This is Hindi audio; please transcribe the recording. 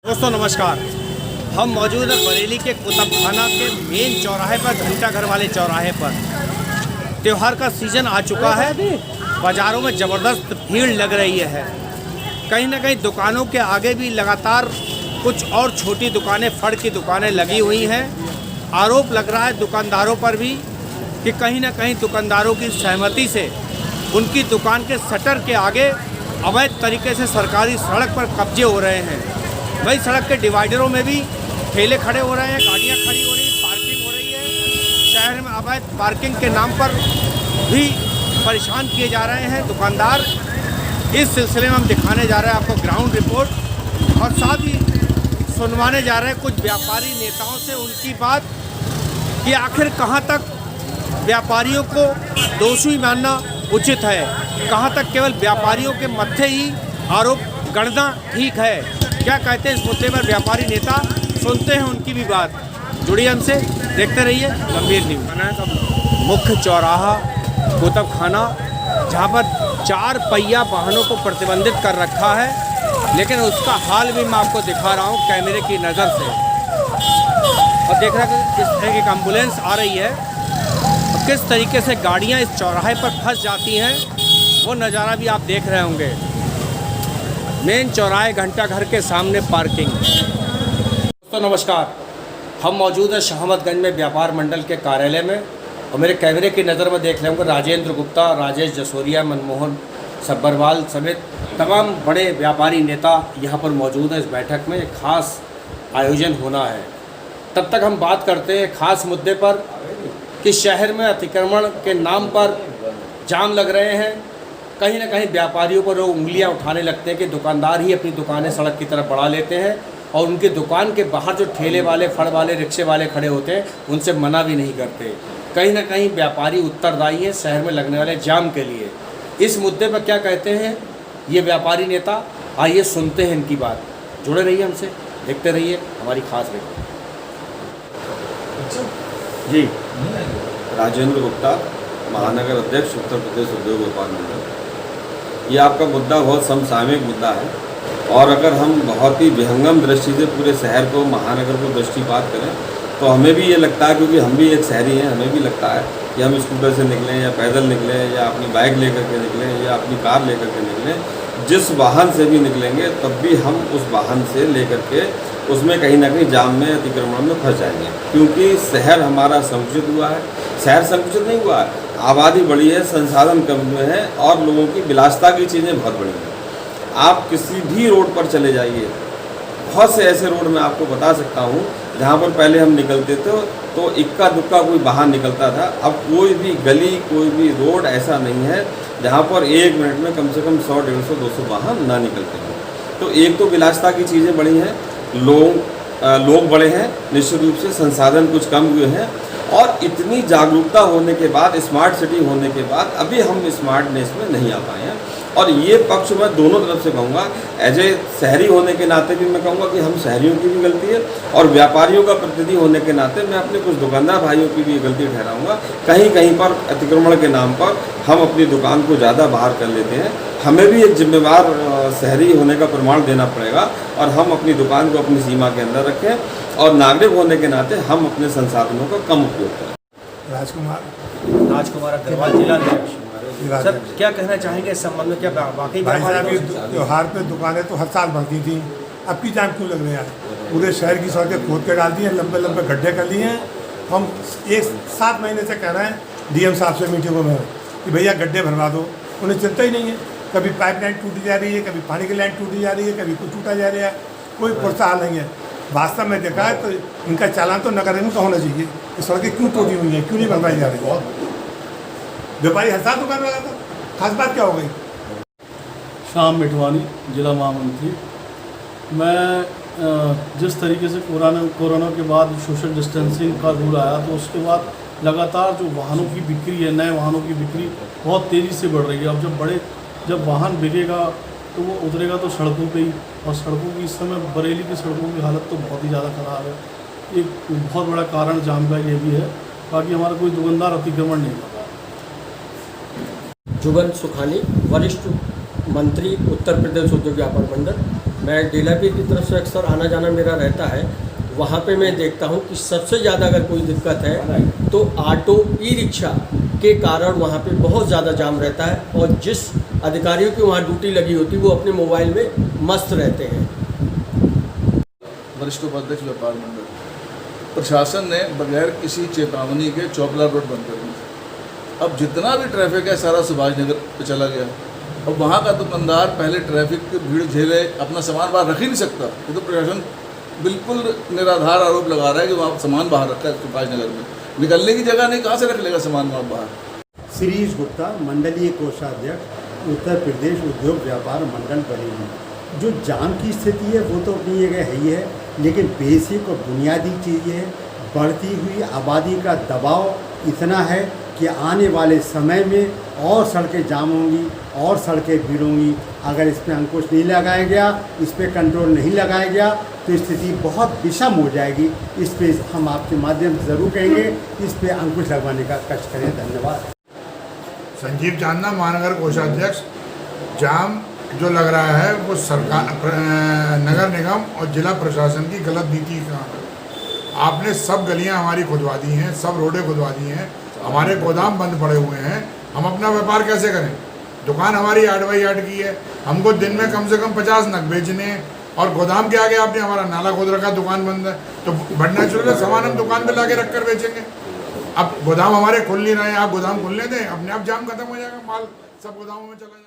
दोस्तों नमस्कार। हम मौजूद हैं बरेली के कुतुबखाना के मेन चौराहे पर, घंटा घर वाले चौराहे पर। त्यौहार का सीज़न आ चुका है, बाज़ारों में ज़बरदस्त भीड़ लग रही है। कहीं ना कहीं दुकानों के आगे भी लगातार कुछ और छोटी दुकानें, फड़ की दुकानें लगी हुई हैं। आरोप लग रहा है दुकानदारों पर भी कि कहीं ना कहीं दुकानदारों की सहमति से उनकी दुकान के शटर के आगे अवैध तरीके से सरकारी सड़क पर कब्जे हो रहे हैं। वही सड़क के डिवाइडरों में भी ठेले खड़े हो रहे हैं, गाड़ियां खड़ी हो रही हैं, पार्किंग हो रही है। शहर में अवैध पार्किंग के नाम पर भी परेशान किए जा रहे हैं दुकानदार। इस सिलसिले में हम दिखाने जा रहे हैं आपको ग्राउंड रिपोर्ट, और साथ ही सुनवाने जा रहे हैं कुछ व्यापारी नेताओं से उनकी बात कि आखिर कहां तक व्यापारियों को दोषी मानना उचित है, कहां तक केवल व्यापारियों के मत्थे ही आरोप गणना ठीक है। क्या कहते हैं इस मुद्दे पर व्यापारी नेता, सुनते हैं उनकी भी बात। जुड़िए हमसे, देखते रहिए गंभीर न्यूज़। मुख्य चौराहा कुतुबखाना, जहाँ पर 4 पहिया वाहनों को प्रतिबंधित कर रखा है, लेकिन उसका हाल भी मैं आपको दिखा रहा हूँ कैमरे की नज़र से। और देख रहा है कि किस तरह की एम्बुलेंस आ रही है और किस तरीके से गाड़ियाँ इस चौराहे पर फंस जाती हैं, वो नज़ारा भी आप देख रहे होंगे। मेन चौराहे घंटा घर के सामने पार्किंग। दोस्तों नमस्कार। हम मौजूद हैं शाहमदगंज में व्यापार मंडल के कार्यालय में, और मेरे कैमरे की नज़र में देख रहे होंगे राजेंद्र गुप्ता, राजेश जसोरिया, मनमोहन सब्बरवाल समेत तमाम बड़े व्यापारी नेता यहाँ पर मौजूद हैं। इस बैठक में एक खास आयोजन होना है। तब तक हम बात करते हैं खास मुद्दे पर कि शहर में अतिक्रमण के नाम पर जाम लग रहे हैं। कहीं ना कहीं व्यापारियों पर लोग उंगलियां उठाने लगते हैं कि दुकानदार ही अपनी दुकानें सड़क की तरफ बढ़ा लेते हैं, और उनकी दुकान के बाहर जो ठेले वाले, फड़ वाले, रिक्शे वाले खड़े होते हैं उनसे मना भी नहीं करते। कहीं ना कहीं व्यापारी उत्तरदायी है शहर में लगने वाले जाम के लिए। इस मुद्दे पर क्या कहते हैं ये व्यापारी नेता, आइए सुनते हैं इनकी बात। जुड़े रहिए हमसे, देखते रहिए हमारी खास रिपोर्ट। जी, राजेंद्र गुप्ता, महानगर अध्यक्ष, उत्तर प्रदेश उद्योग व्यापार मंडल। ये आपका मुद्दा बहुत समसामयिक मुद्दा है, और अगर हम बहुत ही विहंगम दृष्टि से पूरे शहर को, महानगर को दृष्टिपात करें तो हमें भी ये लगता है, क्योंकि हम भी एक शहरी हैं, हमें भी लगता है कि हम स्कूटर से निकलें या पैदल निकलें या अपनी बाइक लेकर के निकलें या अपनी कार लेकर के निकलें, जिस वाहन से भी निकलेंगे तब भी हम उस वाहन से लेकर के उसमें कहीं ना कहीं जाम में, अतिक्रमण में फंस जाएंगे। क्योंकि शहर हमारा संकुचित हुआ है। शहर संकुचित नहीं हुआ है, आबादी बढ़ी है, संसाधन कम हुए हैं, और लोगों की विलासिता की चीज़ें बहुत बड़ी हैं। आप किसी भी रोड पर चले जाइए, बहुत से ऐसे रोड मैं आपको बता सकता हूँ जहाँ पर पहले हम निकलते थे तो इक्का दुक्का कोई बाहर निकलता था। अब कोई भी गली, कोई भी रोड ऐसा नहीं है जहाँ पर 1 मिनट में कम से कम 100, 150, 200 वाहन ना निकलते हैं। तो एक तो विलासिता की चीज़ें बड़ी हैं, लोग बड़े हैं, निश्चित रूप से संसाधन कुछ कम हुए हैं, और इतनी जागरूकता होने के बाद, स्मार्ट सिटी होने के बाद अभी हम स्मार्टनेस में नहीं आ पाए हैं। और ये पक्ष मैं दोनों तरफ से कहूँगा, एज ए शहरी होने के नाते भी मैं कहूँगा कि हम शहरियों की भी गलती है, और व्यापारियों का प्रतिनिधि होने के नाते मैं अपने कुछ दुकानदार भाइयों की भी गलती ठहराऊँगा। कहीं कहीं पर अतिक्रमण के नाम पर हम अपनी दुकान को ज़्यादा बाहर कर लेते हैं। हमें भी एक जिम्मेवार शहरी होने का प्रमाण देना पड़ेगा, और हम अपनी दुकान को अपनी सीमा के अंदर रखें, और नागरिक होने के नाते हम अपने संसाधनों का कम उपयोग करें। राजकुमार अग्रवाल, जिला अध्यक्ष। सर, क्या कहना चाहेंगे इस संबंध में? क्या वाकई भाई साहब, ये त्योहार पे दुकानें तो हर साल बढ़ती थी, अब की जाम क्यों लग रहे हैं? पूरे शहर की सड़कें खोद के डाल दी हैं, लंबे लंबे गड्ढे कर लिए हैं। हम 7 महीने से कह रहे हैं डीएम साहब से मीटिंगों में कि भैया गड्ढे भरवा दो, उन्हें चिंता ही नहीं है। कभी पाइपलाइन टूटी जा रही है, कभी पानी की लाइन टूटी जा रही है, कभी कुछ टूटा जा रहा है, कोई प्रोत्साहन नहीं है। वास्तव में देखा है तो इनका चालान तो नगर निगम का होना चाहिए। ये सड़कें क्यों टूटी हुई हैं, क्यों नहीं बनवाई जा रही है? व्यापारी हर साल दुकान लगाता, खास बात क्या हो गई? श्याम मिठवानी, जिला महामंत्री। मैं जिस तरीके से कोरोना के बाद सोशल डिस्टेंसिंग का रूल आया, तो उसके बाद लगातार जो वाहनों की बिक्री है, नए वाहनों की बिक्री बहुत तेज़ी से बढ़ रही है। अब जब वाहन बिकेगा तो वो उतरेगा तो सड़कों पे ही, और सड़कों की इस समय बरेली की सड़कों की हालत तो बहुत ही ज़्यादा ख़राब है। एक बहुत बड़ा कारण जाम का ये भी है, बाकी हमारा कोई दुकानदार अतिक्रमण नहीं कर रहा। जुगन सुखानी, वरिष्ठ मंत्री, उत्तर प्रदेश उद्योग व्यापार मंडल। मैं डेलापीर की तरफ से अक्सर आना जाना मेरा रहता है। वहाँ पे मैं देखता हूँ कि सबसे ज़्यादा अगर कोई दिक्कत है तो ऑटो ई रिक्शा के कारण वहाँ पे बहुत ज़्यादा जाम रहता है, और जिस अधिकारियों की वहाँ ड्यूटी लगी होती है वो अपने मोबाइल में मस्त रहते हैं। वरिष्ठ उपाध्यक्ष व्यापार मंडल, प्रशासन ने बगैर किसी चेतावनी के चौपला रोड बंद कर दी। अब जितना भी ट्रैफिक है सारा सुभाष नगर पे चला गया। अब वहाँ का दुकानदार पहले ट्रैफिक की भीड़ झेले, अपना सामान बाहर रख ही नहीं सकता। ये तो प्रशासन बिल्कुल निराधार आरोप लगा रहा है कि वहाँ सामान बाहर रखा है सुभाष नगर में, निकलने की जगह नहीं, कहाँ से रख लेगा सामान वहाँ बाहर। शिरीष गुप्ता, मंडलीय कोषाध्यक्ष, उत्तर प्रदेश उद्योग व्यापार मंडल बरेली। जो जाम की स्थिति है वो तो अपनी जगह है ही है, लेकिन बेसिक और बुनियादी चीज़ है, बढ़ती हुई आबादी का दबाव इतना है कि आने वाले समय में और सड़कें जाम होंगी और सड़कें भीड़ होंगी। अगर इस पर अंकुश नहीं लगाया गया, इस पर कंट्रोल नहीं लगाया गया तो स्थिति बहुत विषम हो जाएगी। इस पर हम आपके माध्यम से ज़रूर कहेंगे, इस पर अंकुश लगवाने का कष्ट करें। धन्यवाद। संजीव चांदना, महानगर कोषाध्यक्ष। जाम जो लग रहा है वो सरकार, नगर निगम और जिला प्रशासन की गलत नीति का। आपने सब गलियां हमारी खुदवा दी हैं, सब रोडें खुदवा दी हैं, हमारे गोदाम बंद पड़े हुए हैं। हम अपना व्यापार कैसे करें? दुकान हमारी 8 बाई 8 की है, हमको दिन में कम से कम 50 नग बेचने हैं, और गोदाम के आगे आपने हमारा नाला खोद रखा, दुकान बंद है। तो बड़ा नेचुरल है, सामान हम दुकान पे लाके रख कर बेचेंगे। अब गोदाम हमारे खुल नहीं रहे हैं, आप गोदाम खुलने दें, अपने आप जाम खत्म हो जाएगा, माल सब गोदामों में चला जाएगा।